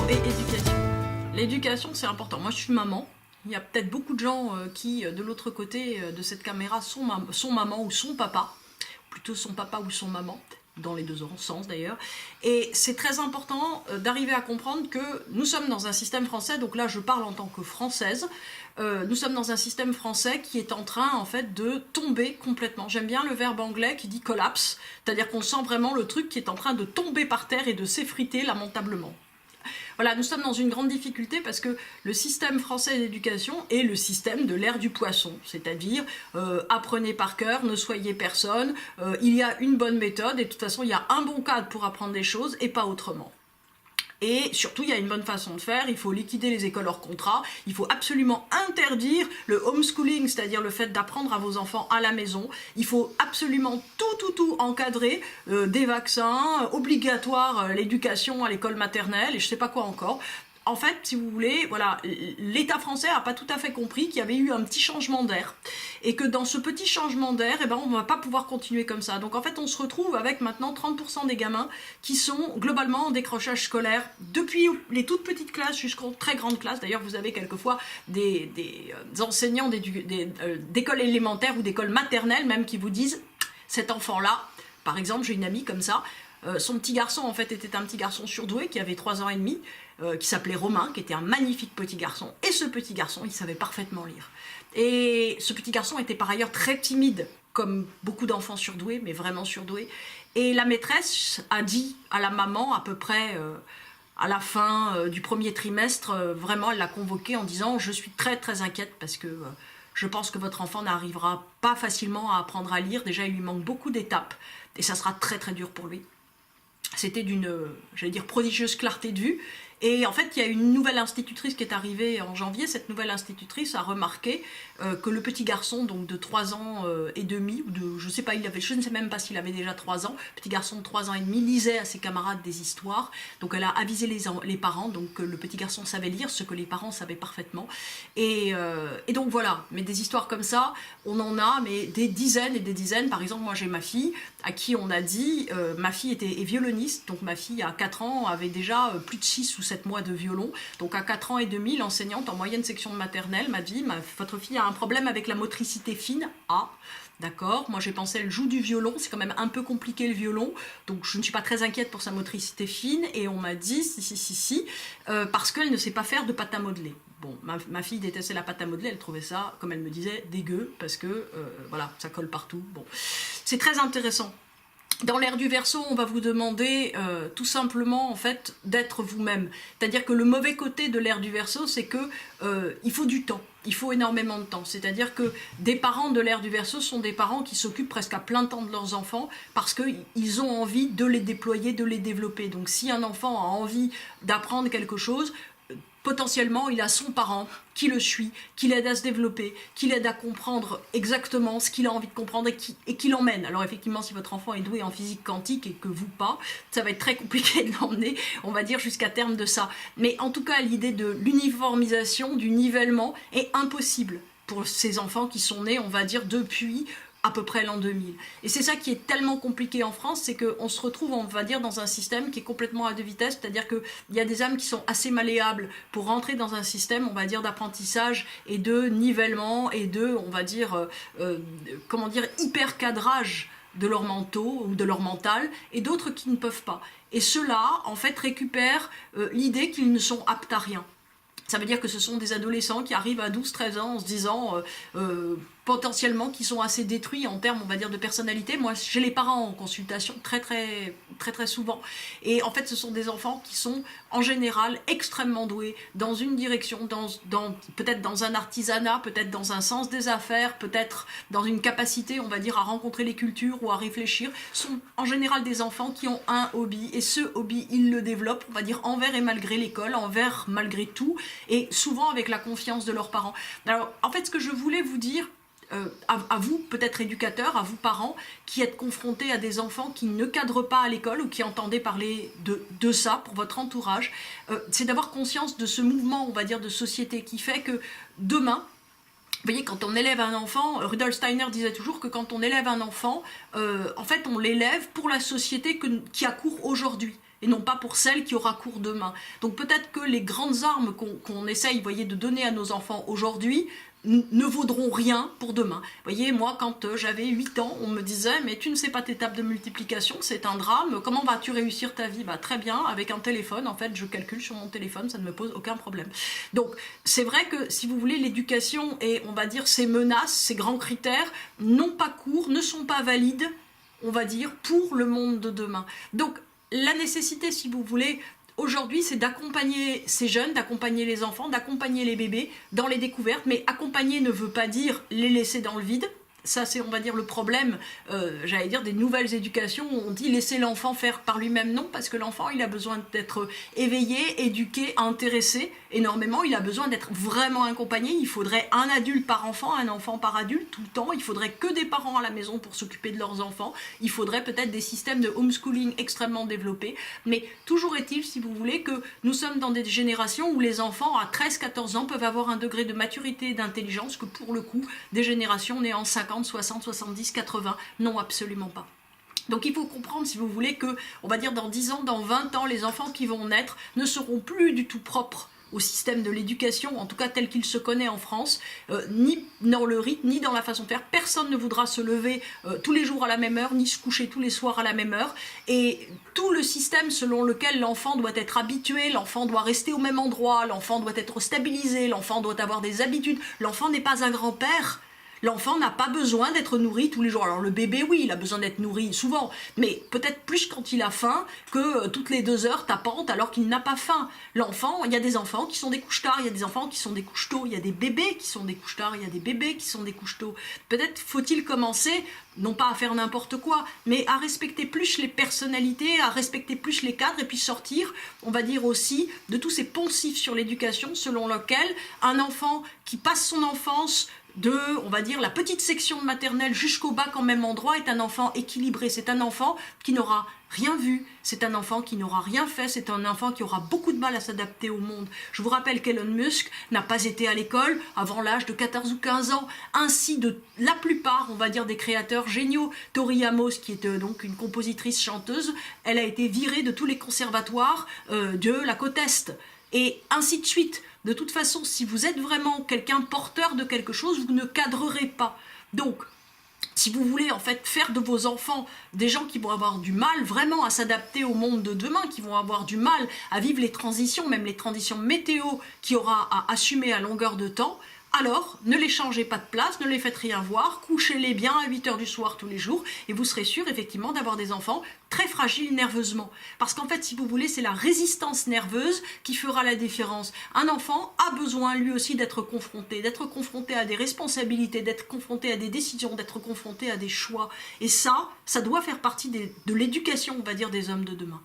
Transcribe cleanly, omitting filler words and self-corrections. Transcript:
et éducation. L'éducation, c'est important. Moi, je suis maman. Il y a peut-être beaucoup de gens qui, de l'autre côté de cette caméra, sont maman ou son papa. Plutôt son papa ou son maman, dans les deux sens d'ailleurs. Et c'est très important d'arriver à comprendre que nous sommes dans un système français, donc là je parle en tant que française, nous sommes dans un système français qui est en train en fait de tomber complètement. J'aime bien le verbe anglais qui dit collapse, c'est-à-dire qu'on sent vraiment le truc qui est en train de tomber par terre et de s'effriter lamentablement. Voilà, nous sommes dans une grande difficulté parce que le système français d'éducation est le système de l'ère du poisson, c'est-à-dire apprenez par cœur, ne soyez personne, il y a une bonne méthode et de toute façon il y a un bon cadre pour apprendre des choses et pas autrement. Et surtout, il y a une bonne façon de faire, il faut liquider les écoles hors contrat, il faut absolument interdire le homeschooling, c'est-à-dire le fait d'apprendre à vos enfants à la maison, il faut absolument tout encadrer, des vaccins, obligatoire l'éducation à l'école maternelle et je sais pas quoi encore. En fait, si vous voulez, voilà, l'État français n'a pas tout à fait compris qu'il y avait eu un petit changement d'air. Et que dans ce petit changement d'air, eh ben, on ne va pas pouvoir continuer comme ça. Donc en fait, on se retrouve avec maintenant 30% des gamins qui sont globalement en décrochage scolaire, depuis les toutes petites classes jusqu'aux très grandes classes. D'ailleurs, vous avez quelquefois des enseignants d'écoles élémentaires ou d'écoles maternelles même qui vous disent « cet enfant-là », par exemple, j'ai une amie comme ça, son petit garçon en fait était un petit garçon surdoué qui avait 3 ans et demi, qui s'appelait Romain, qui était un magnifique petit garçon, et ce petit garçon, il savait parfaitement lire. Et ce petit garçon était par ailleurs très timide, comme beaucoup d'enfants surdoués, mais vraiment surdoués. Et la maîtresse a dit à la maman, à peu près à la fin du premier trimestre, vraiment elle l'a convoqué en disant « je suis très inquiète parce que je pense que votre enfant n'arrivera pas facilement à apprendre à lire, déjà il lui manque beaucoup d'étapes, et ça sera très dur pour lui ». C'était d'une, j'allais dire, prodigieuse clarté de vue. Et en fait, il y a une nouvelle institutrice qui est arrivée en janvier. Cette nouvelle institutrice a remarqué que le petit garçon, donc de 3 ans et demi, ou de, je ne sais même pas s'il avait déjà 3 ans, petit garçon de 3 ans et demi, lisait à ses camarades des histoires. Donc elle a avisé les parents, donc le petit garçon savait lire, ce que les parents savaient parfaitement. Et donc voilà, mais des histoires comme ça, on en a, mais des dizaines et des dizaines. Par exemple, moi j'ai ma fille, à qui on a dit, ma fille est violoniste, donc ma fille à 4 ans avait déjà plus de 6 ou 7 mois de violon, donc à 4 ans et demi, l'enseignante en moyenne section de maternelle m'a dit « votre fille a un problème avec la motricité fine ». Ah, d'accord, moi j'ai pensé elle joue du violon, c'est quand même un peu compliqué le violon, donc je ne suis pas très inquiète pour sa motricité fine, et on m'a dit si, parce qu'elle ne sait pas faire de pâte à modeler. Bon, ma fille détestait la pâte à modeler, elle trouvait ça, comme elle me disait, dégueu, parce que, voilà, ça colle partout. Bon, c'est très intéressant. Dans l'ère du Verseau, on va vous demander tout simplement en fait d'être vous-même. C'est-à-dire que le mauvais côté de l'ère du Verseau, c'est que il faut du temps, il faut énormément de temps. C'est-à-dire que des parents de l'ère du Verseau sont des parents qui s'occupent presque à plein temps de leurs enfants parce qu'ils ont envie de les déployer, de les développer. Donc si un enfant a envie d'apprendre quelque chose, potentiellement, il a son parent qui le suit, qui l'aide à se développer, qui l'aide à comprendre exactement ce qu'il a envie de comprendre et qui l'emmène. Alors effectivement, si votre enfant est doué en physique quantique et que vous pas, ça va être très compliqué de l'emmener, on va dire, jusqu'à terme de ça. Mais en tout cas, l'idée de l'uniformisation, du nivellement, est impossible pour ces enfants qui sont nés, on va dire, depuis à peu près l'an 2000. Et c'est ça qui est tellement compliqué en France, c'est qu'on se retrouve, on va dire, dans un système qui est complètement à deux vitesses, c'est-à-dire qu'il y a des âmes qui sont assez malléables pour rentrer dans un système, on va dire, d'apprentissage et de nivellement et de, on va dire, comment dire, hyper cadrage de leur manteau ou de leur mental, et d'autres qui ne peuvent pas. Et ceux-là, en fait, récupèrent l'idée qu'ils ne sont aptes à rien. Ça veut dire que ce sont des adolescents qui arrivent à 12-13 ans en se disant potentiellement qui sont assez détruits en termes, on va dire, de personnalité. Moi, j'ai les parents en consultation très souvent. Et en fait, ce sont des enfants qui sont, en général, extrêmement doués dans une direction, peut-être dans un artisanat, peut-être dans un sens des affaires, peut-être dans une capacité, on va dire, à rencontrer les cultures ou à réfléchir. Ce sont en général des enfants qui ont un hobby. Et ce hobby, ils le développent, on va dire, envers et malgré l'école, envers malgré tout, et souvent avec la confiance de leurs parents. Alors, en fait, ce que je voulais vous dire, à vous, peut-être éducateurs, à vous parents, qui êtes confrontés à des enfants qui ne cadrent pas à l'école ou qui entendez parler de ça pour votre entourage, c'est d'avoir conscience de ce mouvement, on va dire, de société qui fait que demain, vous voyez, quand on élève un enfant, Rudolf Steiner disait toujours que quand on élève un enfant, en fait, on l'élève pour la société qui accourt aujourd'hui. et non pas pour celle qui aura cours demain. Donc peut-être que les grandes armes qu'on essaye, vous voyez, de donner à nos enfants aujourd'hui ne vaudront rien pour demain. Vous voyez, moi, quand j'avais 8 ans, on me disait « mais tu ne sais pas tes tables de multiplication, c'est un drame, comment vas-tu réussir ta vie ?» Bah, très bien, avec un téléphone, en fait, je calcule sur mon téléphone, ça ne me pose aucun problème. Donc, c'est vrai que, si vous voulez, l'éducation et, on va dire, ces menaces, ces grands critères, n'ont pas cours, ne sont pas valides, on va dire, pour le monde de demain. Donc, la nécessité, si vous voulez, aujourd'hui, c'est d'accompagner ces jeunes, d'accompagner les enfants, d'accompagner les bébés dans les découvertes, mais accompagner ne veut pas dire les laisser dans le vide. Ça, c'est, on va dire, le problème, j'allais dire, des nouvelles éducations. On dit laisser l'enfant faire par lui-même. Non, parce que l'enfant, il a besoin d'être éveillé, éduqué, intéressé énormément. Il a besoin d'être vraiment accompagné. Il faudrait un adulte par enfant, un enfant par adulte, tout le temps. Il faudrait que des parents à la maison pour s'occuper de leurs enfants. Il faudrait peut-être des systèmes de homeschooling extrêmement développés. Mais toujours est-il, si vous voulez, que nous sommes dans des générations où les enfants, à 13-14 ans, peuvent avoir un degré de maturité et d'intelligence que, pour le coup, des générations nées en 50, 60, 70, 80, non, absolument pas. Donc il faut comprendre, si vous voulez, que, on va dire, dans 10 ans, dans 20 ans, les enfants qui vont naître ne seront plus du tout propres au système de l'éducation, en tout cas tel qu'il se connaît en France, ni dans le rythme, ni dans la façon de faire. Personne ne voudra se lever tous les jours à la même heure, ni se coucher tous les soirs à la même heure. Et tout le système selon lequel l'enfant doit être habitué, l'enfant doit rester au même endroit, l'enfant doit être stabilisé, l'enfant doit avoir des habitudes. L'enfant n'est pas un grand-père. L'enfant n'a pas besoin d'être nourri tous les jours. Alors le bébé, oui, il a besoin d'être nourri souvent, mais peut-être plus quand il a faim que toutes les 2 heures tapante alors qu'il n'a pas faim. L'enfant, il y a des enfants qui sont des couche-tard, il y a des enfants qui sont des couche-tôt, il y a des bébés qui sont des couche-tard, il y a des bébés qui sont des couche-tôt. Peut-être faut-il commencer, non pas à faire n'importe quoi, mais à respecter plus les personnalités, à respecter plus les cadres, et puis sortir, on va dire aussi, de tous ces poncifs sur l'éducation selon lequel un enfant qui passe son enfance de, on va dire, la petite section de maternelle jusqu'au bac en même endroit est un enfant équilibré. C'est un enfant qui n'aura rien vu, c'est un enfant qui n'aura rien fait, c'est un enfant qui aura beaucoup de mal à s'adapter au monde. Je vous rappelle qu'Elon Musk n'a pas été à l'école avant l'âge de 14 ou 15 ans, ainsi de la plupart, on va dire, des créateurs géniaux. Tori Amos, qui est donc une compositrice chanteuse, elle a été virée de tous les conservatoires de la côte Est, et ainsi de suite. De toute façon, si vous êtes vraiment quelqu'un porteur de quelque chose, vous ne cadrerez pas. Donc, si vous voulez en fait faire de vos enfants des gens qui vont avoir du mal vraiment à s'adapter au monde de demain, qui vont avoir du mal à vivre les transitions, même les transitions météo qu'il y aura à assumer à longueur de temps, alors ne les changez pas de place, ne les faites rien voir, couchez-les bien à 8 h du soir tous les jours, et vous serez sûr effectivement d'avoir des enfants très fragiles nerveusement. Parce qu'en fait, si vous voulez, c'est la résistance nerveuse qui fera la différence. Un enfant a besoin lui aussi d'être confronté à des responsabilités, d'être confronté à des décisions, d'être confronté à des choix. Et ça doit faire partie de l'éducation, on va dire, des hommes de demain.